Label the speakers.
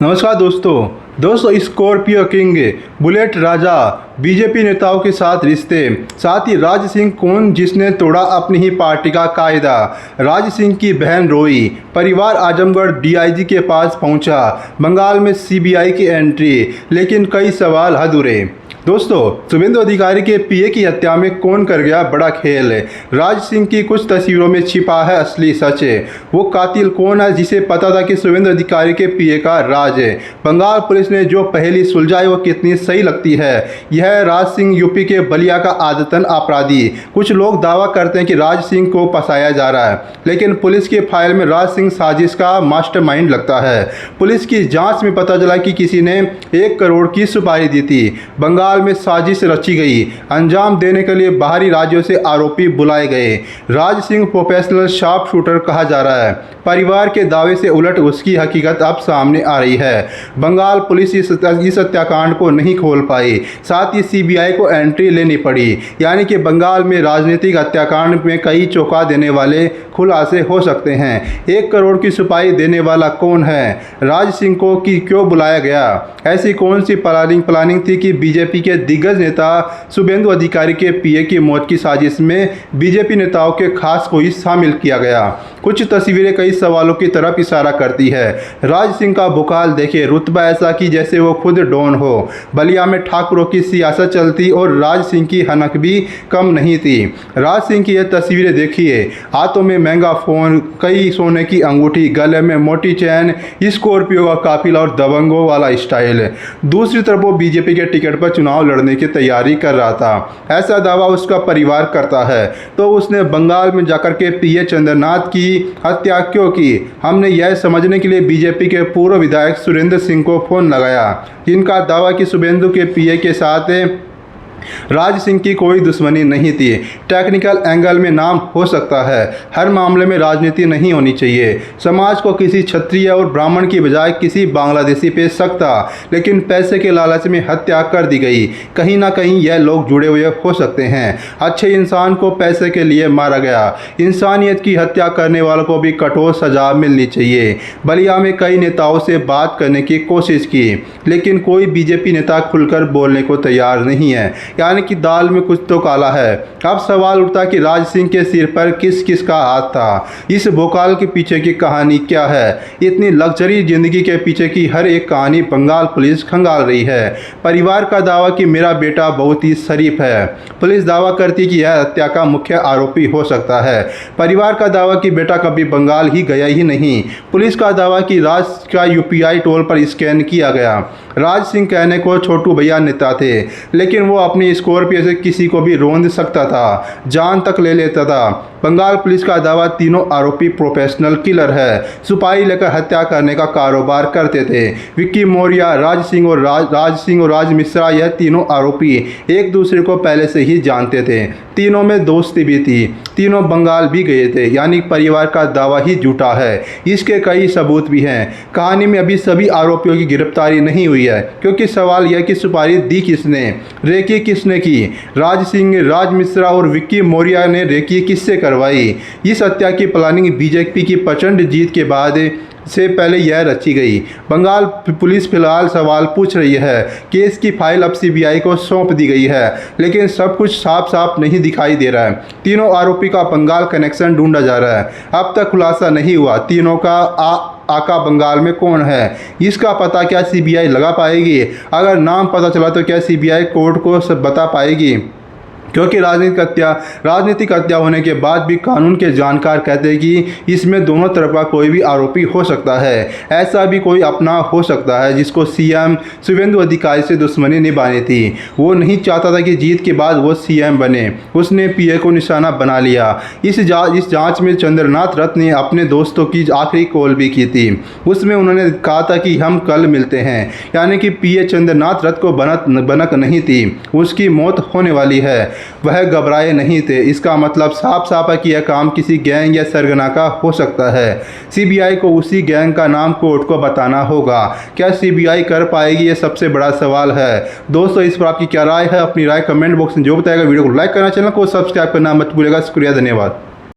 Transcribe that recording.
Speaker 1: नमस्कार दोस्तों Scorpio king bullet राजा BJP नेताओं के साथ रिश्ते, साथ ही राज सिंह कौन जिसने तोड़ा अपनी ही पार्टी का कायदा। राज सिंह की बहन रोई, परिवार आजमगढ़ डीआईजी के पास पहुंचा। बंगाल में सीबीआई की एंट्री, लेकिन कई सवाल अधूरे। दोस्तों, शुभेंदु अधिकारी के पीए की हत्या में कौन कर गया बड़ा खेल। राज सिंह की कुछ तस्वीरों में छिपा है असली सच। वो कातिल कौन है जिसे पता था कि शुभेंदु अधिकारी के पीए का राज है। बंगाल पुलिस ने जो पहेली सुलझाई वो कितनी सही लगती है। यह राज सिंह यूपी के बलिया का आदतन अपराधी। कुछ लोग दावा करते हैं कि राज सिंह को फंसाया जा रहा है, लेकिन पुलिस की फाइल में राज सिंह साजिश का मास्टरमाइंड लगता है। पुलिस की जांच में पता चला कि किसी ने 1 करोड़ की सुपारी दी थी। बंगाल में साजिश रची गई। अंजाम देने के लिए बाहरी राज्यों से आरोपी बुलाए गए। Raj Singh professional sharp shooter कहा जा रहा है। परिवार के दावे से उलट उसकी हकीकत अब सामने आ रही है। बंगाल पुलिस इस हत्याकांड को नहीं खोल पाई, साथ ही सीबीआई को एंट्री लेनी पड़ी। यानी कि बंगाल में राजनीतिक हत्याकांड में कई चौंका देने वाले खुलासे हो सकते हैं। 1 करोड़ की सुपारी देने वाला कौन है? राज सिंह को क्यों बुलाया गया? ऐसी कौन सी प्लानिंग थी कि बीजेपी के दिग्गज नेता शुभेंदु अधिकारी के पीए की मौत की साजिश में बीजेपी नेताओं के खास को ही शामिल किया गया? कुछ तस्वीरें कई सवालों की तरफ इशारा करती है। राज सिंह का भूकाल देखिए, रुतबा ऐसा कि जैसे वो खुद डॉन हो। बलिया में ठाकुरों की सियासत चलती और राज सिंह की हनक भी कम नहीं थी। राज सिंह की ये तस्वीरें देखिए, हाथों में महंगा फोन, कई सोने की अंगूठी, गले में मोटी चैन, स्कॉर्पियो का काफिला और दबंगों वाला स्टाइल। दूसरी तरफ वो बीजेपी के टिकट पर चुनाव लड़ने की तैयारी कर रहा था। ऐसा दावा उसका परिवार करता है, तो उसने बंगाल में जाकर के पीए चंद्रनाथ की हत्या क्यों की? हमने यह समझने के लिए बीजेपी के पूर्व विधायक सुरेंद्र सिंह को फोन लगाया, जिनका दावा कि शुभेंदु के पीए के साथ राज सिंह की कोई दुश्मनी नहीं थी। टेक्निकल एंगल में नाम हो सकता है, हर मामले में राजनीति नहीं होनी चाहिए। समाज को किसी क्षत्रिय और ब्राह्मण की बजाय किसी बांग्लादेशी पे शक था, लेकिन पैसे के लालच में हत्या कर दी गई। कहीं ना कहीं यह लोग जुड़े हुए हो सकते हैं। अच्छे इंसान को पैसे के लिए मारा गया। इंसानियत की हत्या करने वालों को भी कठोर सजा मिलनी चाहिए। बलिया में कई नेताओं से बात करने की कोशिश की, लेकिन कोई बीजेपी नेता खुलकर बोलने को तैयार नहीं है। यानी कि दाल में कुछ तो काला है। अब सवाल उठता कि राज सिंह के सिर पर किस किस का हाथ था? इस भोकाल के पीछे की कहानी क्या है? इतनी लग्जरी जिंदगी के पीछे की हर एक कहानी बंगाल पुलिस खंगाल रही है। परिवार का दावा कि मेरा बेटा बहुत ही शरीफ है। पुलिस दावा करती कि यह हत्या का मुख्य आरोपी हो सकता है। परिवार का दावा कि बेटा कभी बंगाल ही गया ही नहीं। पुलिस का दावा कि राज का यूपीआई टोल पर स्कैन किया गया। राज सिंह कहने को छोटू भैया नेता थे, लेकिन वो अपनी स्कॉर्पियो से किसी को भी रौंद सकता था, जान तक ले लेता था। बंगाल पुलिस का दावा तीनों आरोपी प्रोफेशनल किलर है, सुपारी लेकर हत्या करने का कारोबार करते थे। विक्की मौर्य, राज सिंह और राज मिश्रा, यह तीनों आरोपी एक दूसरे को पहले से ही जानते थे। तीनों में दोस्ती भी थी, तीनों बंगाल भी गए थे। यानी परिवार का दावा ही झूठा है। इसके कई सबूत भी हैं। कहानी में अभी सभी आरोपियों की गिरफ्तारी नहीं हुई है, क्योंकि सवाल यह कि सुपारी दी किसने, रेकी किसने की? राज सिंह, राज मिश्रा और विक्की मौर्य ने रेकी किससे करवाई? इस हत्या की प्लानिंग बीजेपी की प्रचंड जीत के बाद से पहले यह रची गई। बंगाल पुलिस फिलहाल सवाल पूछ रही है। केस की फाइल अब सीबीआई को सौंप दी गई है, लेकिन सब कुछ साफ साफ नहीं दिखाई दे रहा है। तीनों आरोपी का बंगाल कनेक्शन ढूंढा जा रहा है। अब तक खुलासा नहीं हुआ तीनों का आका बंगाल में कौन है। इसका पता क्या सीबीआई लगा पाएगी? अगर नाम पता चला तो क्या सीबीआई कोर्ट को सब बता पाएगी? क्योंकि राजनीतिक हत्या होने के बाद भी कानून के जानकार कहते हैं कि इसमें दोनों तरफ का कोई भी आरोपी हो सकता है। ऐसा भी कोई अपना हो सकता है जिसको सीएम शुभेंदु अधिकारी से दुश्मनी निभानी थी। वो नहीं चाहता था कि जीत के बाद वो सीएम बने। उसने पीए को निशाना बना लिया। इस जांच में चंद्रनाथ रथ ने अपने दोस्तों की आखिरी कॉल भी की थी। उसमें उन्होंने कहा था कि हम कल मिलते हैं। यानी कि पीए चंद्रनाथ रथ को बनक नहीं थी, उसकी मौत होने वाली है। वह घबराए नहीं थे। इसका मतलब साफ साफ है कि यह काम किसी गैंग या सरगना का हो सकता है। सीबीआई को उसी गैंग का नाम कोर्ट को बताना होगा। क्या सीबीआई कर पाएगी? यह सबसे बड़ा सवाल है। दोस्तों, इस पर आपकी क्या राय है? अपनी राय कमेंट बॉक्स में जो बताएगा। वीडियो को लाइक करना, चैनल को सब्सक्राइब करना मत भूलिएगा। शुक्रिया, धन्यवाद।